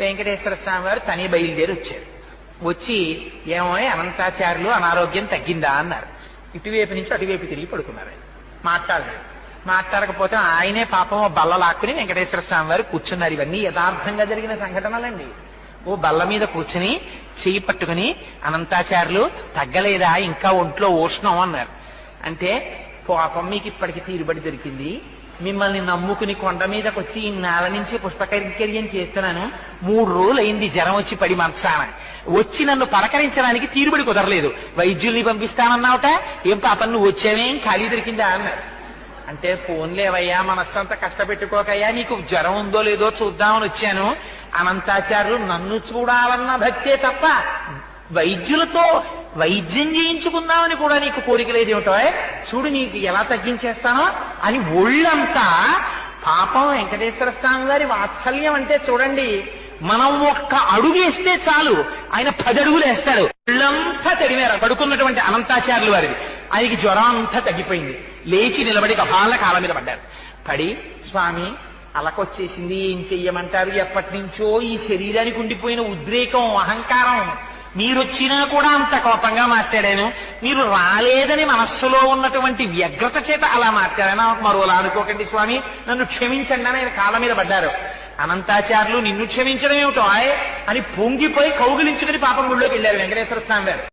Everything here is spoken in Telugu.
వెంకటేశ్వర స్వామి వారు తని బయలుదేరి వచ్చారు. వచ్చి ఏమో అనంతాచార్యులు అనారోగ్యం తగ్గిందా అన్నారు. ఇటువైపు నుంచి అటువైపు తిరిగి పడుకున్నారు. మాట్లాడలేదు. మాట్లాడకపోతే ఆయనే పాపం బల్ల లాక్కుని వెంకటేశ్వర స్వామి వారు కూర్చున్నారు. ఇవన్నీ యథార్థంగా జరిగిన సంఘటనలండి. ఓ బల్ల మీద కూర్చుని చెయ్యి పట్టుకుని అనంతాచార్యులు తగ్గలేదా, ఇంకా ఒంట్లో ఉష్ణం అన్నారు. అంటే పాపం మీకు ఇప్పటికి తీరుబడి దొరికింది, మిమ్మల్ని నమ్ముకుని కొండ మీదకి వచ్చి ఇన్నాళ్ళ నుంచి పుష్పకైంకర్యం చేస్తున్నాను, 3 రోజులు అయింది జ్వరం వచ్చి పడి మంచాన, వచ్చి నన్ను పలకరించడానికి తీరుబడి కుదరలేదు, వైద్యుల్ని పంపిస్తానన్నావుట, ఏం పాపం నువ్వు వచ్చావేం ఖాళీ దొరికిందా అన్నారు. అంటే ఫోన్లేవయ్యా, మనస్సంతా కష్టపెట్టుకోకయ్యా, నీకు జ్వరం ఉందో లేదో చూద్దామని వచ్చాను. అనంతాచార్యులు నన్ను చూడాలన్న భక్తే తప్ప వైద్యులతో వైద్యం చేయించుకుందామని కూడా నీకు కోరిక లేదేమిటో, చూడు నీకు ఎలా తగ్గించేస్తానో అని ఒళ్ళంతా. పాపం వెంకటేశ్వర స్వామి వారి వాత్సల్యం అంటే చూడండి, మనం ఒక్క అడుగేస్తే చాలు ఆయన 10 అడుగులు వేస్తాడు. ఒళ్ళంతా తడిమేర పడుకున్నటువంటి అనంతాచార్యులు వారిది. ఆయనకి జ్వరం అంతా తగ్గిపోయింది. లేచి నిలబడి కపాల కాళ్ళ మీద పడ్డారు. పడి స్వామి అలకొచ్చేసింది, ఏం చెయ్యమంటారు, ఎప్పటి నుంచో ఈ శరీరానికి ఉండిపోయిన ఉద్రేకం, అహంకారం, మీరొచ్చినా కూడా అంత కోపంగా మాట్లాడాను, మీరు రాలేదని మనస్సులో ఉన్నటువంటి వ్యగ్రత చేత అలా మాట్లాడాను, మరోలా అనుకోకండి స్వామి, నన్ను క్షమించండి అని ఆయన కాళ్ళ మీద పడ్డారు. అనంతాచార్యులు నిన్ను క్షమించడం ఏమిటో అని పొంగిపోయి కౌగిలించుకుని పాపం గుళ్ళోకి వెళ్ళారు వెంకటేశ్వర స్వామి గారు.